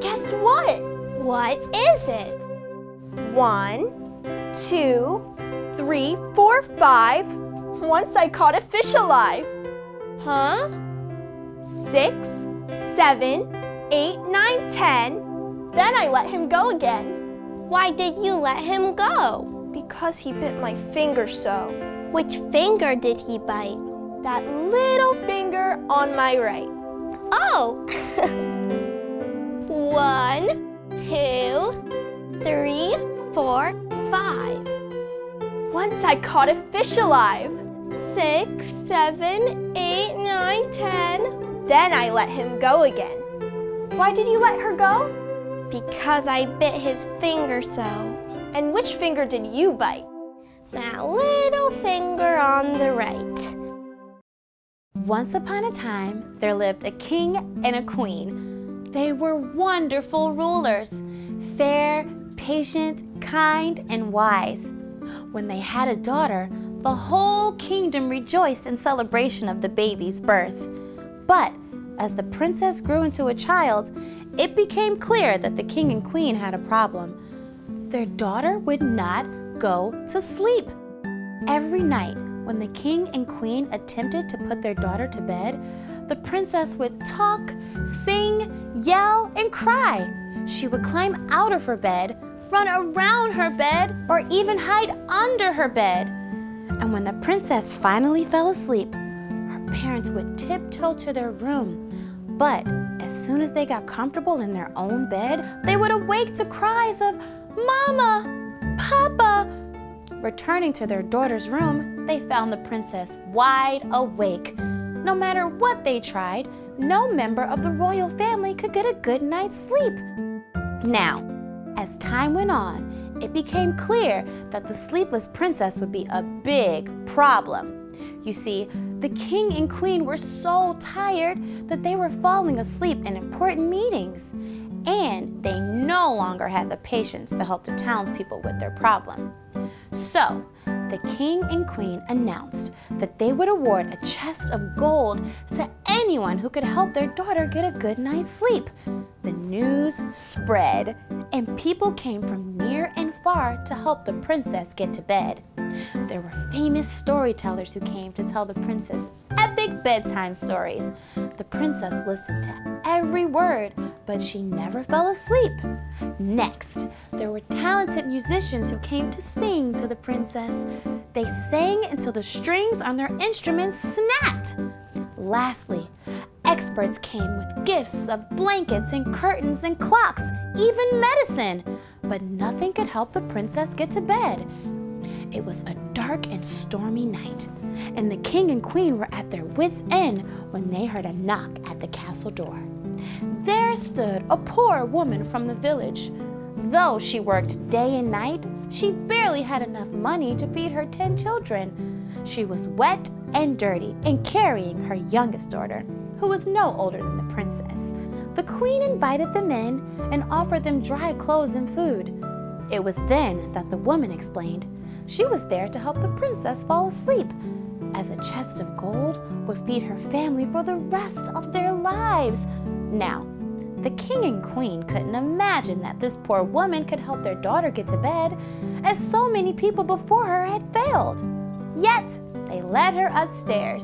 Guess what? What is it? 1, 2, 3, 4, 5. Once I caught a fish alive. Huh? 6, 7, 8, 9, 10. Then I let him go again. Why did you let him go? Because he bit my finger so. Which finger did he bite? That little finger on my right. Oh! 1, 2, 3, 4, 5. Once I caught a fish alive. 6, 7, 8, 9, 10. Then I let him go again. Why did you let her go? Because I bit his finger so. And which finger did you bite? That little finger on the right. Once upon a time, there lived a king and a queen. They were wonderful rulers, fair, patient, kind, and wise. When they had a daughter, the whole kingdom rejoiced in celebration of the baby's birth. But as the princess grew into a child, it became clear that the king and queen had a problem. Their daughter would not go to sleep. Every night, when the king and queen attempted to put their daughter to bed, the princess would talk, sing, yell, and cry. She would climb out of her bed, run around her bed, or even hide under her bed. And when the princess finally fell asleep, her parents would tiptoe to their room. But as soon as they got comfortable in their own bed, they would awake to cries of, "Mama! Papa!" Returning to their daughter's room, they found the princess wide awake. No matter what they tried, no member of the royal family could get a good night's sleep. Now, as time went on, it became clear that the sleepless princess would be a big problem. You see, the king and queen were so tired that they were falling asleep in important meetings, and they no longer had the patience to help the townspeople with their problem. So, the king and queen announced that they would award a chest of gold to anyone who could help their daughter get a good night's sleep. The news spread, and people came from near and far to help the princess get to bed. There were famous storytellers who came to tell the princess epic bedtime stories. The princess listened to every word, but she never fell asleep. Next, there were talented musicians who came to sing to the princess. They sang until the strings on their instruments snapped. Lastly, experts came with gifts of blankets and curtains and clocks, even medicine. But nothing could help the princess get to bed. It was a dark and stormy night, and the king and queen were at their wits' end when they heard a knock at the castle door. There stood a poor woman from the village. Though she worked day and night, she barely had enough money to feed her 10 children. She was wet and dirty and carrying her youngest daughter, who was no older than the princess. The queen invited them in and offered them dry clothes and food. It was then that the woman explained she was there to help the princess fall asleep, as a chest of gold would feed her family for the rest of their lives. Now, the king and queen couldn't imagine that this poor woman could help their daughter get to bed, as so many people before her had failed. Yet, they led her upstairs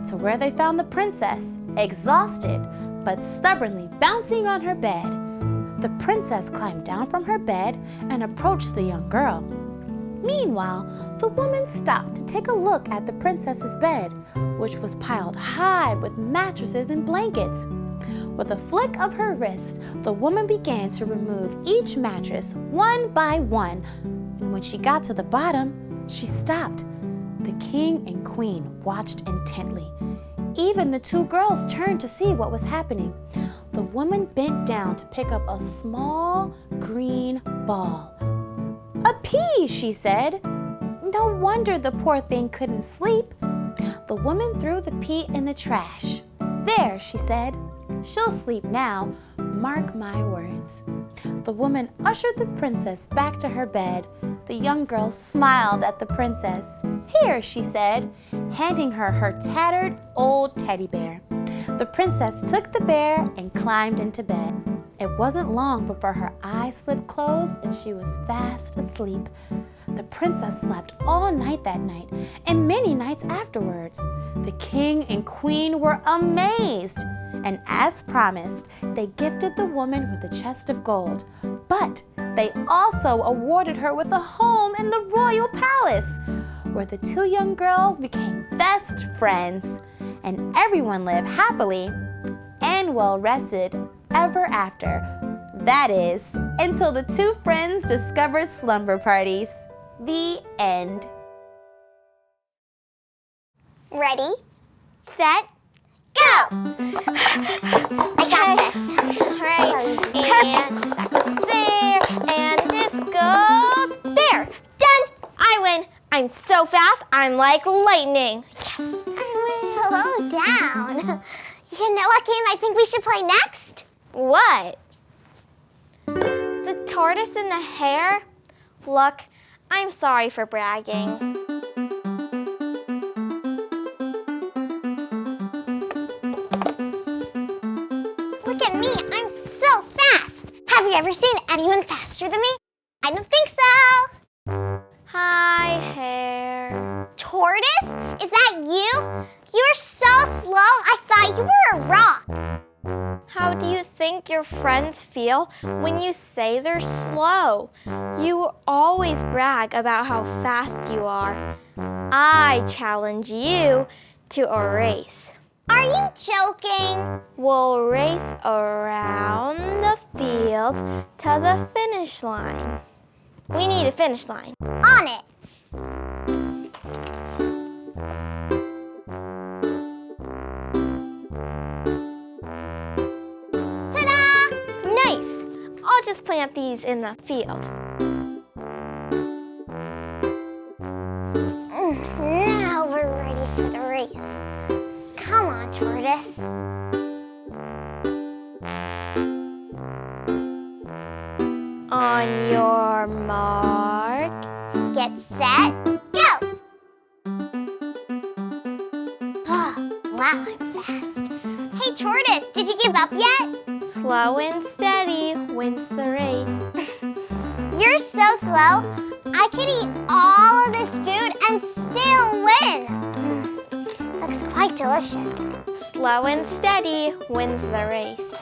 to where they found the princess, exhausted but stubbornly bouncing on her bed. The princess climbed down from her bed and approached the young girl. Meanwhile, the woman stopped to take a look at the princess's bed, which was piled high with mattresses and blankets. With a flick of her wrist, the woman began to remove each mattress one by one, and when she got to the bottom, she stopped. The king and queen watched intently. Even the 2 girls turned to see what was happening. The woman bent down to pick up a small green ball. "A pea," she said. No wonder the poor thing couldn't sleep. The woman threw the pea in the trash. "There," she said. "She'll sleep now. Mark my words." The woman ushered the princess back to her bed. The young girl smiled at the princess. "Here," she said, handing her her tattered old teddy bear. The princess took the bear and climbed into bed. It wasn't long before her eyes slipped closed and she was fast asleep. The princess slept all night that night and many nights afterwards. The king and queen were amazed, and as promised, they gifted the woman with a chest of gold. But they also awarded her with a home in the royal palace, where the two young girls became best friends, and everyone lived happily and well rested ever after. That is, until the two friends discovered slumber parties. The end. Ready, set, go! I got this. All right, and that goes there, and this goes there. Done! I win. I'm so fast, I'm like lightning. Yes! Slow down. You know what game I think we should play next? What? The tortoise and the hare? Look, I'm sorry for bragging. Look at me, I'm so fast. Have you ever seen anyone faster than me? I don't think so. Hi, hare. Tortoise? Is that you? You're so slow, I thought you were a rock. How do you think your friends feel when you say they're slow? You always brag about how fast you are. I challenge you to a race. Are you joking? We'll race around the field to the finish line. We need a finish line. On it. Ta-da! Nice! I'll just plant these in the field. Now we're ready for the race. Come on, Tortoise. On your mark. Get set, go! Oh, wow, I'm fast. Hey, Tortoise, did you give up yet? Slow and steady wins the race. You're so slow, I could eat all of this food and still win. Looks quite delicious. Slow and steady wins the race.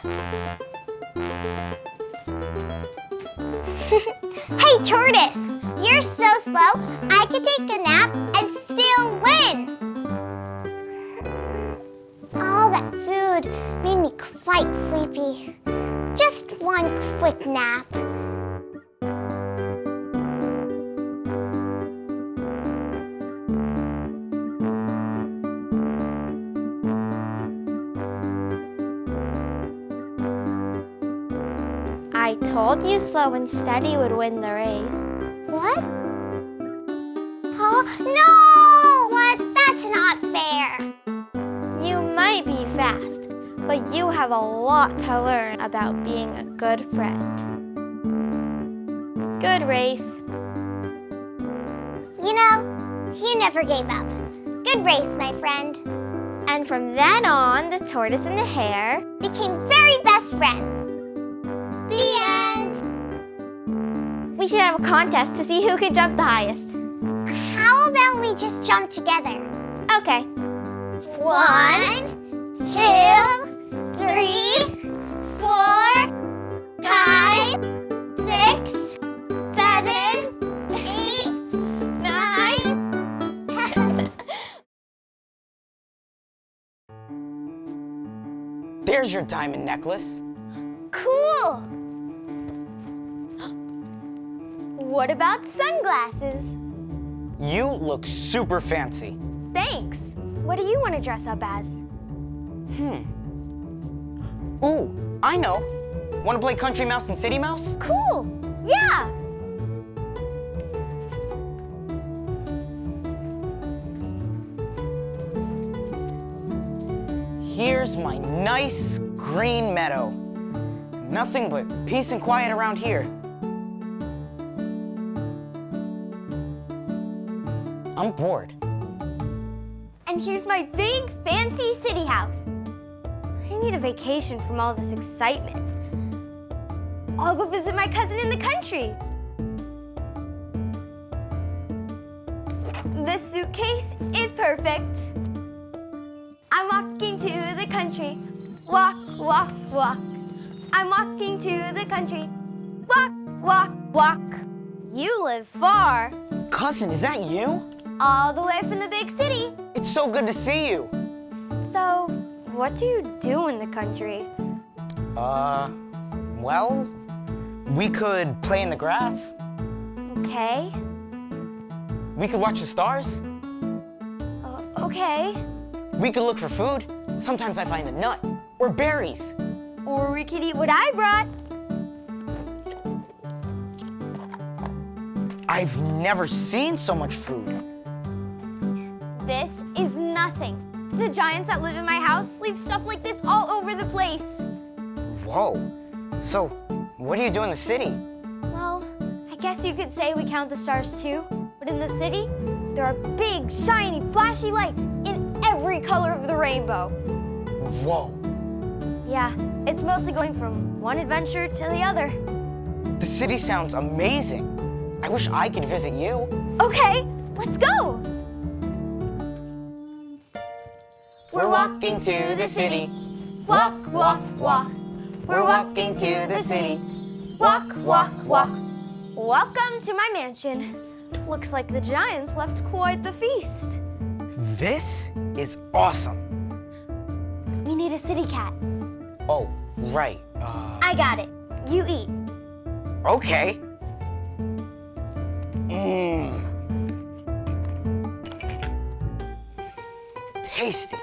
Hey, Tortoise, you're so slow, I could take a nap and still win. All that food made me quite sleepy. Just one quick nap. I told you slow and steady would win the race. What? Oh, no! What? That's not fair. You might be fast, but you have a lot to learn about being a good friend. Good race. You know, you never gave up. Good race, my friend. And from then on, the tortoise and the hare Became very best friends. The end! We should have a contest to see who can jump the highest. How about we just jump together? Okay. 1, 2, 3, 4, 5, 6, 7, 8, 9, 10. There's your diamond necklace. Cool. What about sunglasses? You look super fancy. Thanks. What do you want to dress up as? Ooh, I know. Want to play Country Mouse and City Mouse? Cool. Yeah. Here's my nice green meadow. Nothing but peace and quiet around here. I'm bored. And here's my big fancy city house. I need a vacation from all this excitement. I'll go visit my cousin in the country. This suitcase is perfect. I'm walking to the country. Walk, walk, walk. I'm walking to the country. Walk, walk, walk. You live far. Cousin, is that you? All the way from the big city. It's so good to see you. So, what do you do in the country? Well, we could play in the grass. Okay. We could watch the stars. Okay. We could look for food. Sometimes I find a nut or berries. Or we could eat what I brought. I've never seen so much food. This is nothing. The giants that live in my house leave stuff like this all over the place. Whoa. So, what do you do in the city? Well, I guess you could say we count the stars too. But in the city, there are big, shiny, flashy lights in every color of the rainbow. Whoa. Yeah, it's mostly going from one adventure to the other. The city sounds amazing. I wish I could visit you. Okay, let's go. We're walking to the city. Walk, walk, walk. We're walking to the city. Walk, walk, walk. Welcome to my mansion. Looks like the giants left quite the feast. This is awesome. We need a city cat. Oh, right. I got it. You eat. Okay. Tasty.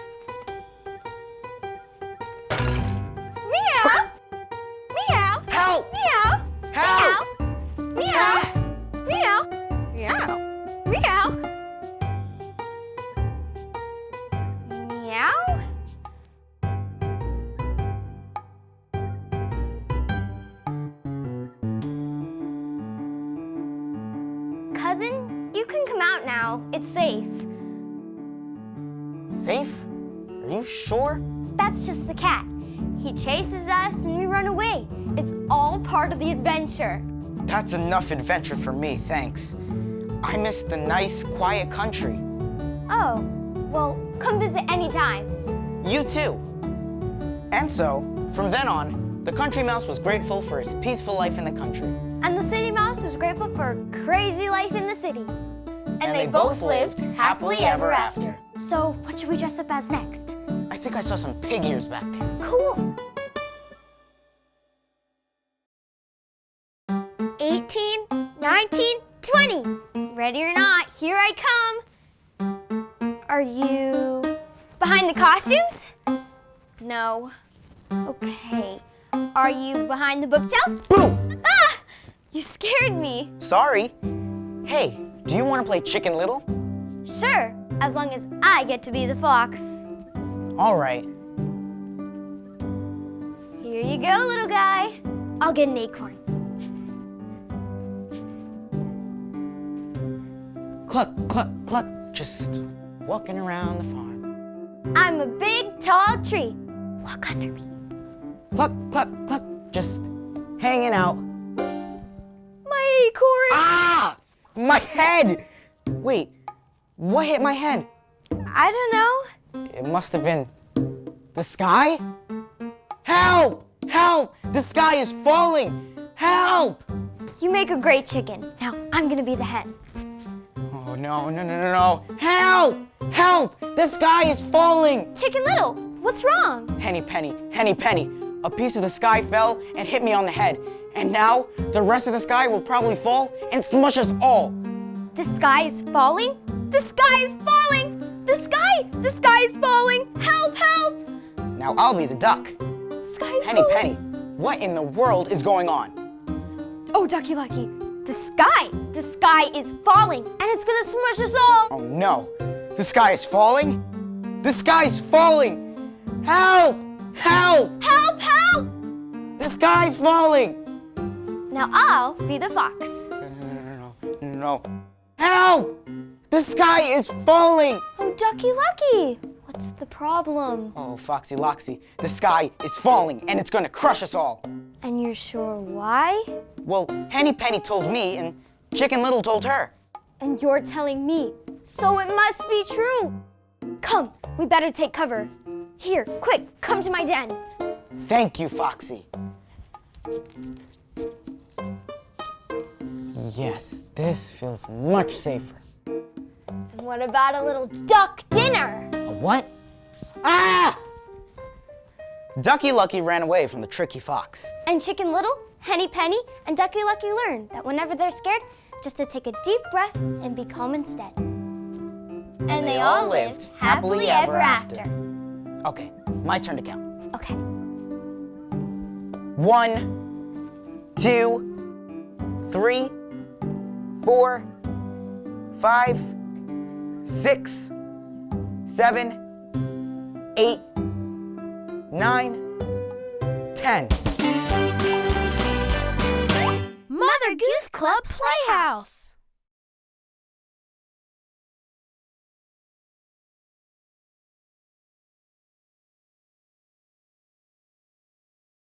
Meow. Meow. Help! Meow. Help! Meow. Meow. Meow. Meow. Meow. Cousin, you can come out now. It's safe. Safe? Are you sure? That's just the cat. He chases us and we run away. It's all part of the adventure. That's enough adventure for me, thanks. I miss the nice, quiet country. Oh, well, come visit anytime. You too. And so, from then on, the country mouse was grateful for his peaceful life in the country. And the city mouse was grateful for a crazy life in the city. And they both lived happily ever after. So, what should we dress up as next? I think I saw some pig ears back there. Cool. 18, 19, 20. Ready or not, here I come. Are you behind the costumes? No. Okay. Are you behind the bookshelf? Boom! Ah! You scared me. Sorry. Hey, do you want to play Chicken Little? Sure, as long as I get to be the fox. All right. Here you go, little guy. I'll get an acorn. Cluck, cluck, cluck. Just walking around the farm. I'm a big, tall tree. Walk under me. Cluck, cluck, cluck. Just hanging out. My acorn. Ah! My head! Wait, what hit my head? I don't know. It must have been the sky? Help! Help! The sky is falling! Help! You make a great chicken. Now I'm gonna be the hen. Oh, no, no, no, no, no. Help! Help! The sky is falling! Chicken Little, what's wrong? Henny Penny, Henny Penny. A piece of the sky fell and hit me on the head. And now the rest of the sky will probably fall and smush us all. The sky is falling? The sky is falling! The sky is falling! Help, help! Now I'll be the duck. The sky is Henny falling. Penny, what in the world is going on? Oh, Ducky Lucky, the sky is falling and it's gonna smush us all! Oh no, the sky is falling? The sky is falling! Help! Help! Help, help! The sky's falling! Now I'll be the fox. No. Help! The sky is falling! Oh, Ducky Lucky, what's the problem? Oh, Foxy Loxy, the sky is falling and it's gonna crush us all. And you're sure why? Well, Henny Penny told me, and Chicken Little told her. And you're telling me, so it must be true. Come, we better take cover. Here, quick, come to my den. Thank you, Foxy. Yes, this feels much safer. And what about a little duck dinner? A what? Ah! Ducky Lucky ran away from the tricky fox. And Chicken Little, Henny Penny, and Ducky Lucky learned that whenever they're scared, just to take a deep breath and be calm instead. And they all lived happily ever after. Okay, my turn to count. Okay. 1, 2, 3, 4, 5, 6, 7, 8, 9, 10. Mother Goose Club Playhouse.